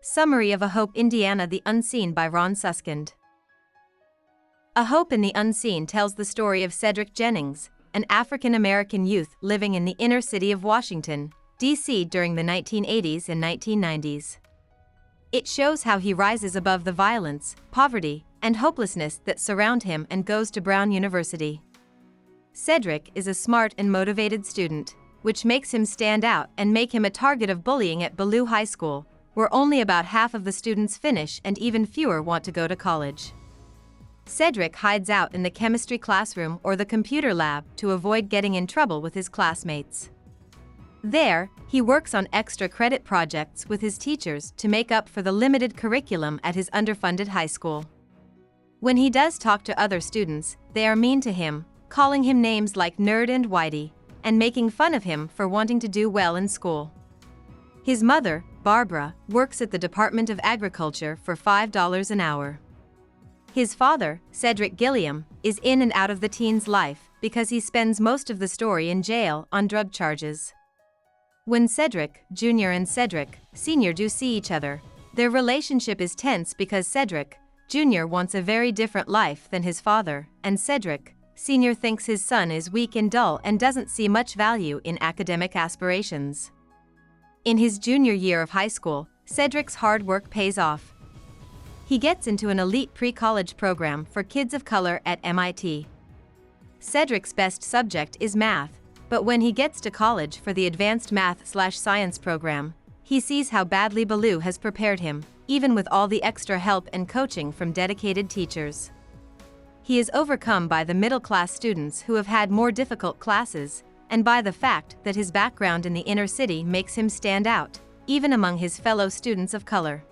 Summary of A Hope Indiana the Unseen by Ron Suskind. A Hope in the Unseen tells the story of Cedric Jennings, an African-American youth living in the inner city of Washington, D.C. during the 1980s and 1990s. It shows how he rises above the violence, poverty, and hopelessness that surround him and goes to Brown University. Cedric is a smart and motivated student, which makes him stand out and make him a target of bullying at Ballou High School, where only about half of the students finish and even fewer want to go to college. Cedric hides out in the chemistry classroom or the computer lab to avoid getting in trouble with his classmates. There, he works on extra credit projects with his teachers to make up for the limited curriculum at his underfunded high school. When he does talk to other students, they are mean to him, calling him names like nerd and whitey, and making fun of him for wanting to do well in school. His mother, Barbara, works at the Department of Agriculture for $5 an hour. His father, Cedric Gilliam, is in and out of the teen's life because he spends most of the story in jail on drug charges. When Cedric Jr. and Cedric Sr. do see each other, their relationship is tense because Cedric Jr. wants a very different life than his father, and Cedric Sr. thinks his son is weak and dull and doesn't see much value in academic aspirations. In his junior year of high school, Cedric's hard work pays off. He gets into an elite pre-college program for kids of color at MIT. Cedric's best subject is math, but when he gets to college for the advanced math/science program, he sees how badly Ballou has prepared him, even with all the extra help and coaching from dedicated teachers. He is overcome by the middle-class students who have had more difficult classes, and by the fact that his background in the inner city makes him stand out, even among his fellow students of color.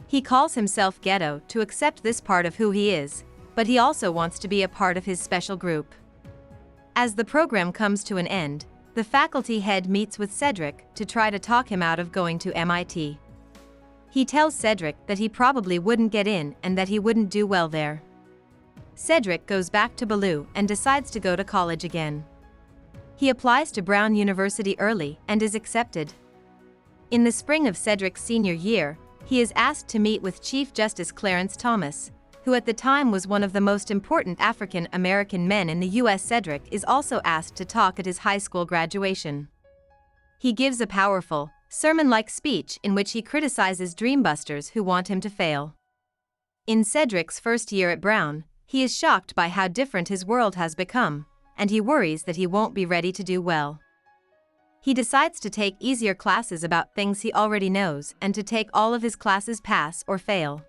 He calls himself ghetto to accept this part of who he is, but he also wants to be a part of his special group. As the program comes to an end, the faculty head meets with Cedric to try to talk him out of going to MIT. He tells Cedric that he probably wouldn't get in and that he wouldn't do well there. Cedric goes back to Ballou and decides to go to college again. He applies to Brown University early and is accepted. In the spring of Cedric's senior year, he is asked to meet with Chief Justice Clarence Thomas, who at the time was one of the most important African American men in the U.S. Cedric is also asked to talk at his high school graduation. He gives a powerful, sermon-like speech in which he criticizes dreambusters who want him to fail. In Cedric's first year at Brown, he is shocked by how different his world has become, and he worries that he won't be ready to do well. He decides to take easier classes about things he already knows and to take all of his classes pass or fail.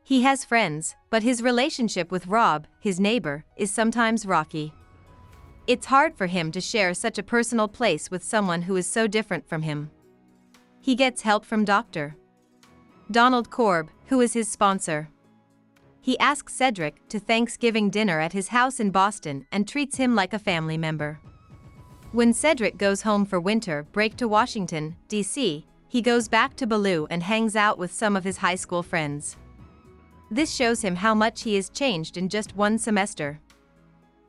He has friends, but his relationship with Rob, his neighbor, is sometimes rocky. It's hard for him to share such a personal place with someone who is so different from him. He gets help from Dr. Donald Korb, who is his sponsor. He asks Cedric to Thanksgiving dinner at his house in Boston and treats him like a family member. When Cedric goes home for winter break to Washington, D.C., he goes back to Ballou and hangs out with some of his high school friends. This shows him how much he has changed in just one semester.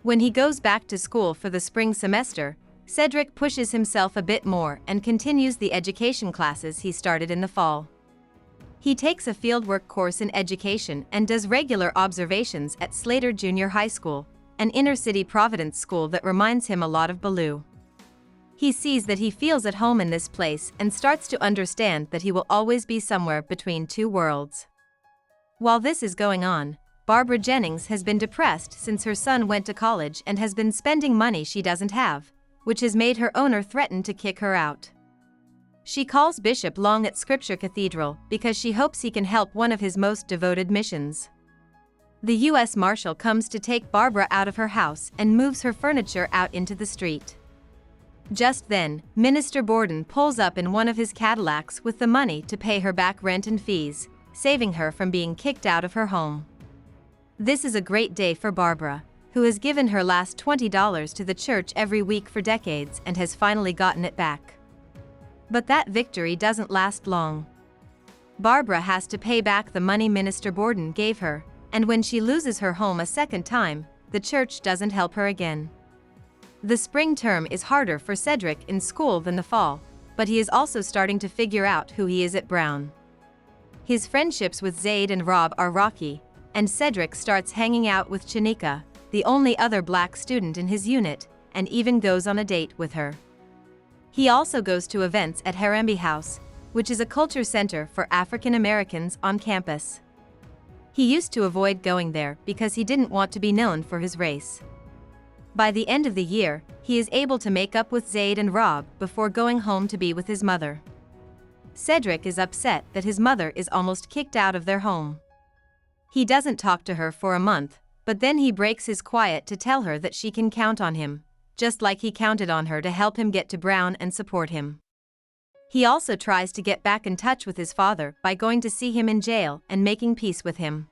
When he goes back to school for the spring semester, Cedric pushes himself a bit more and continues the education classes he started in the fall. He takes a fieldwork course in education and does regular observations at Slater Junior High School, an inner-city Providence school that reminds him a lot of Ballou. He sees that he feels at home in this place and starts to understand that he will always be somewhere between two worlds. While this is going on, Barbara Jennings has been depressed since her son went to college and has been spending money she doesn't have, which has made her owner threaten to kick her out. She calls Bishop Long at Scripture Cathedral because she hopes he can help one of his most devoted missions. The U.S. Marshal comes to take Barbara out of her house and moves her furniture out into the street. Just then, Minister Borden pulls up in one of his Cadillacs with the money to pay her back rent and fees, saving her from being kicked out of her home. This is a great day for Barbara, who has given her last $20 to the church every week for decades and has finally gotten it back. But that victory doesn't last long. Barbara has to pay back the money Minister Borden gave her, and when she loses her home a second time, the church doesn't help her again. The spring term is harder for Cedric in school than the fall, but he is also starting to figure out who he is at Brown. His friendships with Zaid and Rob are rocky, and Cedric starts hanging out with Chanika, the only other black student in his unit, and even goes on a date with her. He also goes to events at Harambee House, which is a culture center for African Americans on campus. He used to avoid going there because he didn't want to be known for his race. By the end of the year, he is able to make up with Zaid and Rob before going home to be with his mother. Cedric is upset that his mother is almost kicked out of their home. He doesn't talk to her for a month, but then he breaks his quiet to tell her that she can count on him, just like he counted on her to help him get to Brown and support him. He also tries to get back in touch with his father by going to see him in jail and making peace with him.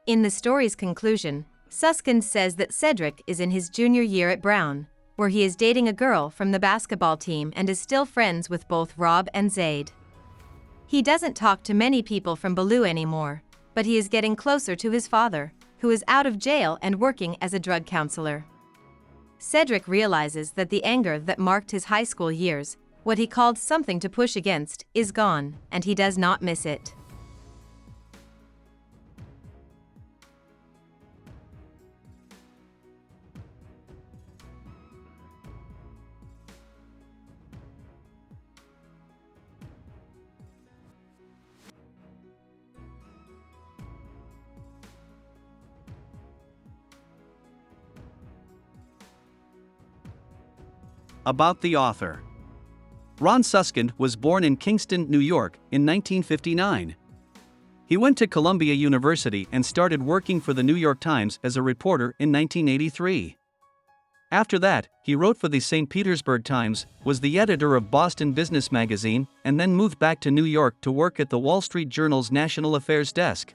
In the story's conclusion, Suskind says that Cedric is in his junior year at Brown, where he is dating a girl from the basketball team and is still friends with both Rob and Zaid. He doesn't talk to many people from Ballou anymore, but he is getting closer to his father, who is out of jail and working as a drug counselor. Cedric realizes that the anger that marked his high school years, what he called something to push against, is gone, and he does not miss it. About the author. Ron Suskind was born in Kingston, New York, in 1959. He went to Columbia University and started working for the New York Times as a reporter in 1983. After that, he wrote for the St. Petersburg Times, was the editor of Boston Business Magazine, and then moved back to New York to work at the Wall Street Journal's National Affairs desk.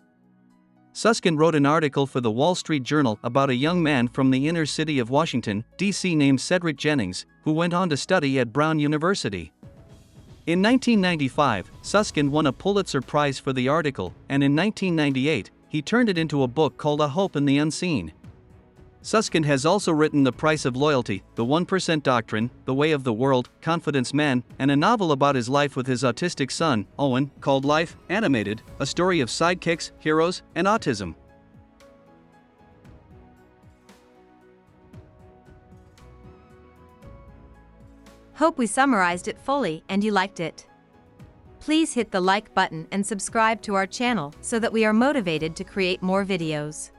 Suskind wrote an article for the Wall Street Journal about a young man from the inner city of Washington, D.C. named Cedric Jennings, who went on to study at Brown University. In 1995, Suskind won a Pulitzer Prize for the article, and in 1998, he turned it into a book called A Hope in the Unseen. Suskind has also written The Price of Loyalty, The 1% Doctrine, The Way of the World, Confidence Man, and a novel about his life with his autistic son, Owen, called Life, Animated, a story of sidekicks, heroes, and autism. Hope we summarized it fully and you liked it. Please hit the like button and subscribe to our channel so that we are motivated to create more videos.